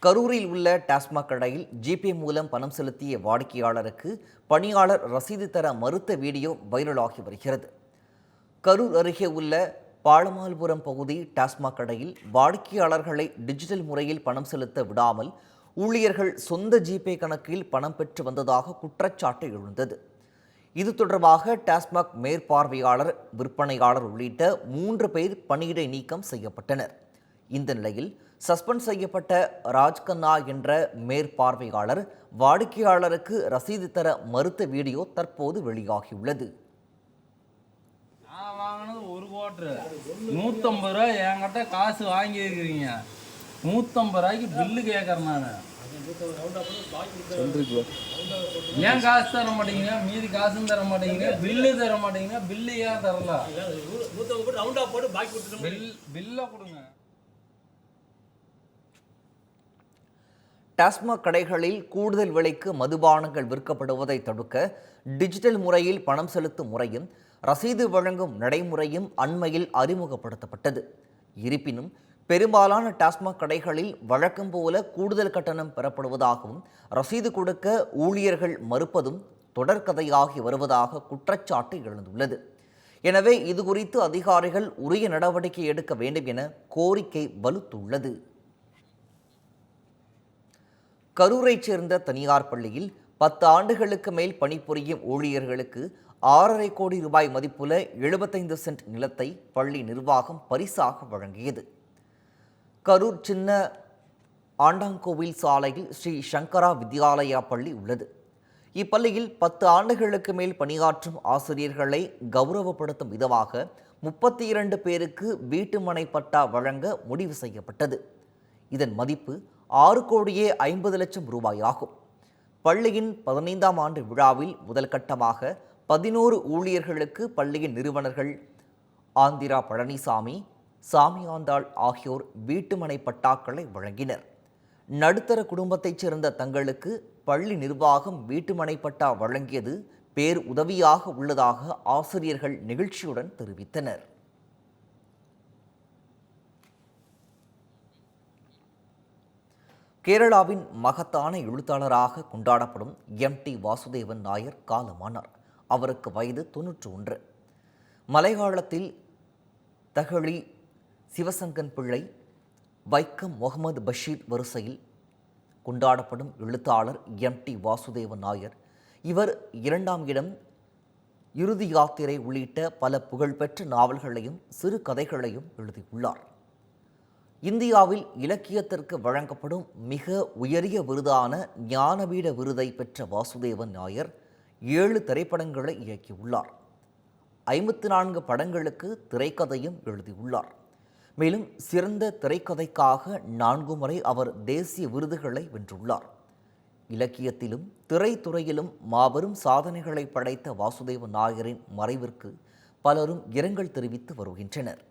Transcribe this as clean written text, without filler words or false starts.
கரூரில் உள்ள டாஸ்மாக் கடையில் ஜிபே மூலம் பணம் செலுத்திய வாடிக்கையாளருக்கு பணியாளர் ரசீது தர மறுத்த வீடியோ வைரலாகி வருகிறது. கரூர் அருகே உள்ள பாலமால்புரம் பகுதி டாஸ்மாக் கடையில் வாடிக்கையாளர்களை டிஜிட்டல் முறையில் பணம் செலுத்த விடாமல் ஊழியர்கள் சொந்த ஜிபே கணக்கில் பணம் பெற்று வந்ததாக குற்றச்சாட்டு எழுந்தது. இது தொடர்பாக டாஸ்மாக் மேற்பார்வையாளர், விற்பனையாளர் உள்ளிட்ட 3 பேர் பணியிடை நீக்கம் செய்யப்பட்டனர். இந்த நிலையில் சஸ்பெண்ட் செய்யப்பட்ட ராஜ்கண்ணா என்ற மேற்பார்வையாளர் வாடிக்கையாளருக்கு ரசீது தர மறுத்த வீடியோ தற்போது வெளியாகியுள்ளது. நான் வாங்கினது 1 குவார்டர் 150 ரூபாய் என்கிட்ட காசு வாங்கியிருக்கிறீங்க. 150 ரூபாய்க்கு பில்லு கேட்கறேன் நான். ஏன் காசு தர மாட்டேங்க? மீதி காசும் தர மாட்டேங்க, பில்லு தர மாட்டேங்க. பில்லு ஏன் தரல? பில்ல கொடுங்க. டாஸ்மாக் கடைகளில் கூடுதல் விலைக்கு மதுபானங்கள் விற்கப்படுவதை தடுக்க டிஜிட்டல் முறையில் பணம் செலுத்தும் முறையும் ரசீது வழங்கும் நடைமுறையும் அண்மையில் அறிமுகப்படுத்தப்பட்டது. இருப்பினும் பெரும்பாலான டாஸ்மாக் கடைகளில் வழக்கம் போல கூடுதல் கட்டணம் பெறப்படுவதாகவும் ரசீது கொடுக்க ஊழியர்கள் மறுப்பதும் தொடர்கதையாகி வருவதாக குற்றச்சாட்டு எழுந்துள்ளது. எனவே இதுகுறித்து அதிகாரிகள் உரிய நடவடிக்கை எடுக்க வேண்டும் என கோரிக்கை வலுத்துள்ளது. கரூரைச் சேர்ந்த தனியார் பள்ளியில் 10 ஆண்டுகளுக்கு மேல் பணிபுரியும் ஊழியர்களுக்கு 6.5 கோடி ரூபாய் மதிப்புள்ள 75 சென்ட் நிலத்தை பள்ளி நிர்வாகம் பரிசாக வழங்கியது. கரூர் சின்ன ஆண்டாங்கோவில் சாலையில் ஸ்ரீ சங்கரா வித்யாலயா பள்ளி உள்ளது. இப்பள்ளியில் 10 ஆண்டுகளுக்கு மேல் பணியாற்றும் ஆசிரியர்களை கௌரவப்படுத்தும் விதமாக 32 பேருக்கு வீட்டுமனை பட்டா வழங்க முடிவு செய்யப்பட்டது. இதன் மதிப்பு 6 கோடியே 50 லட்சம் ரூபாயாகும். பள்ளியின் 15ஆம் ஆண்டு விழாவில் முதல் கட்டமாக 11 ஊழியர்களுக்கு பள்ளியின் நிறுவனர்கள் ஆந்திரா பழனிசாமி, சாமியாந்தாள் ஆகியோர் வீட்டுமனை பட்டாக்களை வழங்கினர். நடுத்தர குடும்பத்தைச் சேர்ந்த தங்களுக்கு பள்ளி நிர்வாகம் வீட்டுமனை பட்டா வழங்கியது பேர் உதவியாக உள்ளதாக ஆசிரியர்கள் நெகிழ்ச்சியுடன் தெரிவித்தனர். கேரளாவின் மகத்தான எழுத்தாளராக கொண்டாடப்படும் எம்.டி. வாசுதேவன் நாயர் காலமானார். அவருக்கு வயது 91. மலையாளத்தில் தகழி சிவசங்கன் பிள்ளை, வைக்கம் முகமது பஷீர் வரிசையில் கொண்டாடப்படும் எழுத்தாளர் எம்.டி. வாசுதேவன் நாயர். இவர் 2ஆம் இடம், இறுதி யாத்திரை உள்ளிட்ட பல புகழ்பெற்ற நாவல்களையும் சிறு கதைகளையும் எழுதியுள்ளார். இந்தியாவில் இலக்கியத்திற்கு வழங்கப்படும் மிக உயரிய விருதான ஞானபீட விருதை பெற்ற வாசுதேவன் நாயர் 7 திரைப்படங்களை இயக்கியுள்ளார். 54 படங்களுக்கு திரைக்கதையும் எழுதியுள்ளார். மேலும் சிறந்த திரைக்கதைக்காக 4 முறை அவர் தேசிய விருதுகளை வென்றுள்ளார். இலக்கியத்திலும் திரைத்துறையிலும் மாபெரும் சாதனைகளை படைத்த வாசுதேவன் நாயரின் மறைவிற்கு பலரும் இரங்கல் தெரிவித்து வருகின்றனர்.